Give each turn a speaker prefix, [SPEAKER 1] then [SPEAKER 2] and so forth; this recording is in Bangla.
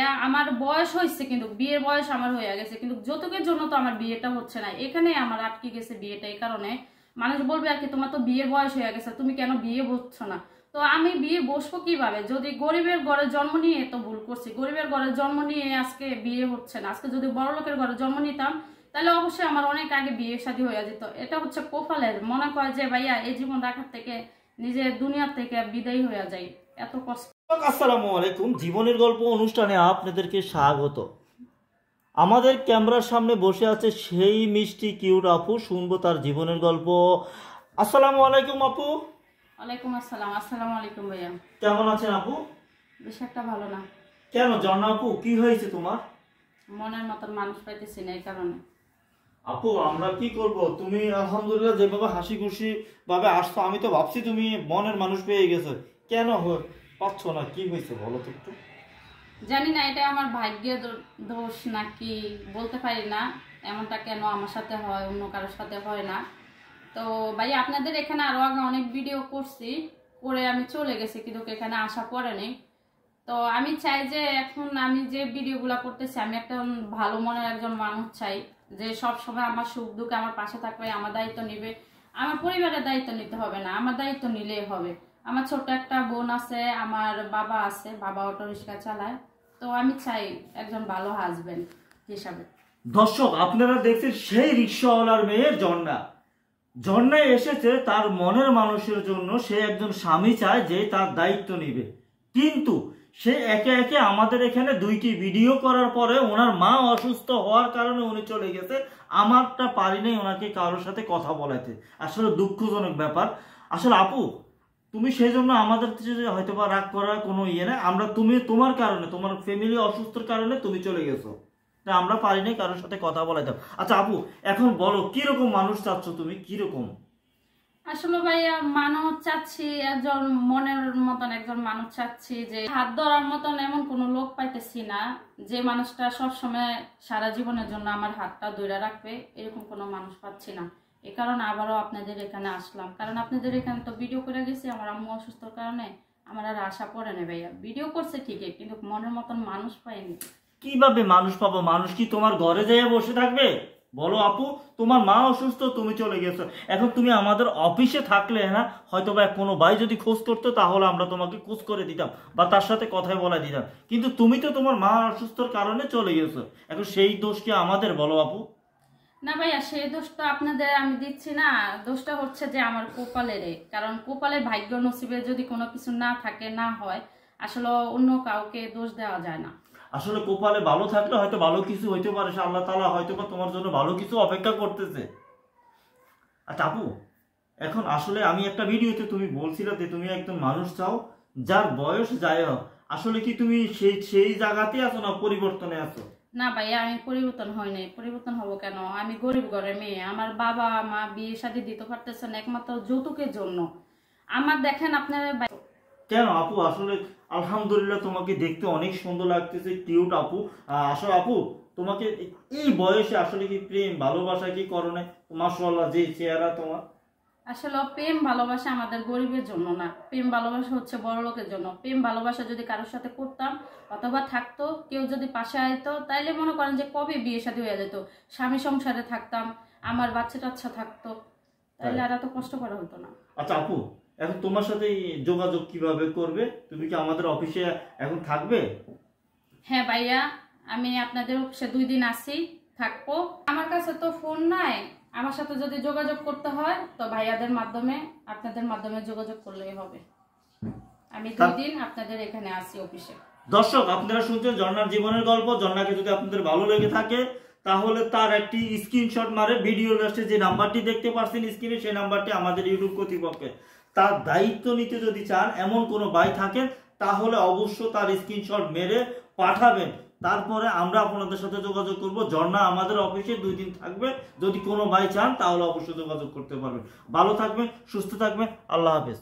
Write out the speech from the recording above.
[SPEAKER 1] ভাইয়া আমার বয়স হয়েছে, কিন্তু বিয়ের বয়স আমার হয়ে গেছে, কিন্তু যৌতুকের জন্য তো আমার বিয়েটা হচ্ছে না। এখানে আমার আটকে গেছে বিয়েটা। এই কারণে মানুষ বলবে আর কি, তোমার তো বিয়ের বয়স হয়ে গেছে, তুমি কেন বিয়ে বসছো না? তো আমি বিয়ে বসবো কিভাবে? যদি গরিবের ঘরে জন্ম নিয়ে তো ভুল করছি, গরিবের ঘরে জন্ম নিয়ে আজকে বিয়ে হচ্ছে না। আজকে যদি বড় লোকের ঘরে জন্ম নিতাম তাহলে অবশ্যই আমার অনেক আগে বিয়ে শাদী হয়ে যেত। এটা হচ্ছে কপালের। মনে করে যে ভাইয়া এই জীবন রাখার থেকে নিজের দুনিয়ার থেকে বিদায় হয়ে যায়, এত কষ্ট।
[SPEAKER 2] আসসালামু আলাইকুম, জীবনের গল্প অনুষ্ঠানে আপনাদেরকে স্বাগত। আমাদের ক্যামেরার সামনে বসে আছে সেই মিষ্টি কিউট আপু, শুনবো তার জীবনের গল্প। আসসালামু আলাইকুম আপু।
[SPEAKER 1] ওয়ালাইকুম আসসালাম। আসসালামু আলাইকুম ভাইয়া।
[SPEAKER 2] কেমন আছেন আপু?
[SPEAKER 1] বেশ একটা ভালো না।
[SPEAKER 2] কেন ঝর্ণা আপু, কি হয়েছে তোমার?
[SPEAKER 1] মনের মতন মানুষ পাইতেছি না, এই কারণে।
[SPEAKER 2] আপু আমরা কি করব, তুমি আলহামদুলিল্লাহ যেভাবে হাসি খুশি ভাবে আসছো, আমি তো ভাবছি তুমি মনের মানুষ পেয়ে গেছো। কেন পাচ্ছ না, কি হয়েছে বলো তো একটু।
[SPEAKER 1] জানি না এটা আমার ভাগ্যের দোষ নাকি, বলতে পারি না। এমনটা কেন আমার সাথে হয়, অন্য কারোর সাথে হয় না। তো ভাই আপনাদের এখানে আরো আগে অনেক ভিডিও করছি, করে আমি চলে গেছি, কিন্তু এখানে আসা পড়েনি। তো আমি চাই যে এখন আমি যে ভিডিওগুলো করতেছি, আমি একটা ভালো মনের একজন মানুষ চাই, যে সব সময় আমার সুখ দুঃখে আমার পাশে থাকবে, আমার দায়িত্ব নিবে। আমার পরিবারের দায়িত্ব নিতে হবে না, আমার দায়িত্ব নিলেই হবে। আমার ছোট একটা বোন আছে, আমার বাবা আছে, বাবা অটো রিক্সা চালায়। তো আমি চাই একজন ভালো হাজবেন্ড হিসাবে।
[SPEAKER 2] দর্শক আপনারা দেখছেন সেই রিক্সাওয়ালার মেয়ে ঝর্ণা। ঝর্ণা এসেছে তার মনের মানুষের জন্য। সে একজন স্বামী চায় যে তার দায়িত্ব নিবে, কিন্তু সে একে একে আমাদের এখানে 2টি ভিডিও করার পরে ওনার মা অসুস্থ হওয়ার কারণে উনি চলে গেছে। আমারটা পারি নাই ওনাকে কারোর সাথে কথা বলাইতে। আসলে দুঃখজনক ব্যাপার। আসলে আপু তুমি সেই জন্য আমাদের হয়তো বা রাগ করার কোনো ইয়ে নেই। আমরা তুমি তোমার কারণে, তোমার ফ্যামিলি অসুস্থর কারণে তুমি চলে গেছো, আমরা পারি নাই কারোর সাথে কথা বলাইতে। আচ্ছা আপু এখন বলো কিরকম মানুষ চাচ্ছ তুমি, কিরকম?
[SPEAKER 1] আসলে ভাইয়া মানুষ চাচ্ছি একজন মনের মতন একজন মানুষ চাচ্ছি, যে হাত ধরার মতন এমন কোন লোক পাইতেছি না, যে মানুষটা সব সময় সারা জীবনের জন্য আমার হাতটা ধরে রাখবে, এরকম কোনো মানুষ পাচ্ছি না। এই কারণে আবারও আপনাদের এখানে আসলাম, কারণ আপনাদের এখানে তো ভিডিও করে গেছি, আমার আম্মু অসুস্থর কারণে আমার আর আশা পড়ে না ভাইয়া। ভিডিও করছে ঠিকই, কিন্তু মনের মতন মানুষ পাইনি।
[SPEAKER 2] কিভাবে মানুষ পাবো? মানুষ কি তোমার ঘরে যেয়ে বসে থাকবে? বলো আপু, তোমার মা অসুস্থ, তুমি চলে গেছো, এখন তুমি আমাদের অফিসে থাকলে না হয়তো বা কোনো ভাই যদি খোঁজ করতো তাহলে আমরা তোমাকে খোঁজ করে দিতাম বা তার সাথে কথাই বলে দিতাম, কিন্তু তুমি তো তোমার মা অসুস্থর কারণে চলে গেছো। এখন সেই দোষ কি আমাদের, বলো আপু?
[SPEAKER 1] না ভাইয়া, সেই দোষটা আপনাদের আমি দিচ্ছি না। দোষটা হচ্ছে যে আমার কপালের। কারণ কপালে ভাগ্য নসিবে যদি কোনো কিছু না থাকে, না হয়, আসলে অন্য কাউকে দোষ দেওয়া যায় না।
[SPEAKER 2] আসলে কপালে ভালো থাকলে হয়তো ভালো কিছু হইতে পারে, আল্লাহ তাআলা হয়তো বা তোমার জন্য ভালো কিছু অপেক্ষা করতেছে। আচ্ছা আপু এখন আসলে আমি একটা ভিডিওতে তুমি বলছিলে যে তুমি একজন মানুষ চাও যার বয়স যাই হোক, আসলে কি তুমি সেই সেই জায়গাতে আছো না পরিবর্তনে আছো?
[SPEAKER 1] না ভাইয়া, আমি পরিবর্তন হই নাই। পরিবর্তন হবো কেন? আমি গরিব ঘরের মেয়ে। আমার বাবা মা বিয়ে শাদী দিতে পারতেছে না একমাত্র যৌতুকের জন্য। আমার দেখেন আপনার
[SPEAKER 2] কেন আপু? আসলে আলহামদুলিল্লাহ তোমাকে দেখতে অনেক সুন্দর লাগতেছে, কিউট আপু। আসলে আপু তোমাকে এই বয়সে আসলে কি প্রেম ভালোবাসা কি করো না? মাশাআল্লাহ যে চেহারা তোমার।
[SPEAKER 1] আসলে প্রেম ভালোবাসা আমাদের গরিবের জন্য না, প্রেম ভালোবাসা হচ্ছে বড় লোকের জন্য। প্রেম ভালোবাসা যদি কারোর সাথে করতাম অথবা থাকতো, কেউ যদি পাশে আইতো, তাইলে মনে করেন যে কবে বিয়ে শাদী হয়ে যেত, স্বামী সংসারে থাকতাম, আমার বাচ্চা টাচ্চা থাকতো, তাইলে আর এত কষ্ট করা হতো না।
[SPEAKER 2] আচ্ছা আপু এখন তোমার সাথে যোগাযোগ কিভাবে করবে? তুমি কি আমাদের অফিসে এখন থাকবে?
[SPEAKER 1] হ্যাঁ ভাইয়া, আমি আপনাদের অফিসে 2 দিন আসি, থাকবো। আমার কাছে তো ফোন নাই, আমার সাথে যদি যোগাযোগ করতে হয় তো ভাইয়াদের মাধ্যমে, আপনাদের মাধ্যমে যোগাযোগ করলেই হবে। আমি 2 দিন আপনাদের এখানে আসি অফিসে।
[SPEAKER 2] দর্শক আপনারা শুনছেন ঝর্ণার জীবনের গল্প। ঝর্ণাকে যদি আপনাদের ভালো লেগে থাকে তাহলে তার একটি স্ক্রিনশট মারে ভিডিও লাস্টে যে নাম্বারটি দেখতে পাচ্ছেন স্ক্রিনে, সেই নাম্বারটি আমাদের ইউটিউব কর্তৃপক্ষের। তার দায়িত্ব নিতে যদি চান এমন কোনো ভাই থাকেন তাহলে অবশ্য তার স্ক্রিনশট মেরে পাঠাবেন, তারপরে আমরা আপনাদের সাথে যোগাযোগ করব। ঝর্ণা আমাদের অফিসে 2 দিন থাকবে, যদি কোনো ভাই চান তাহলে অবশ্যই যোগাযোগ করতে পারবেন। ভালো থাকবেন, সুস্থ থাকবেন, আল্লাহ হাফেজ।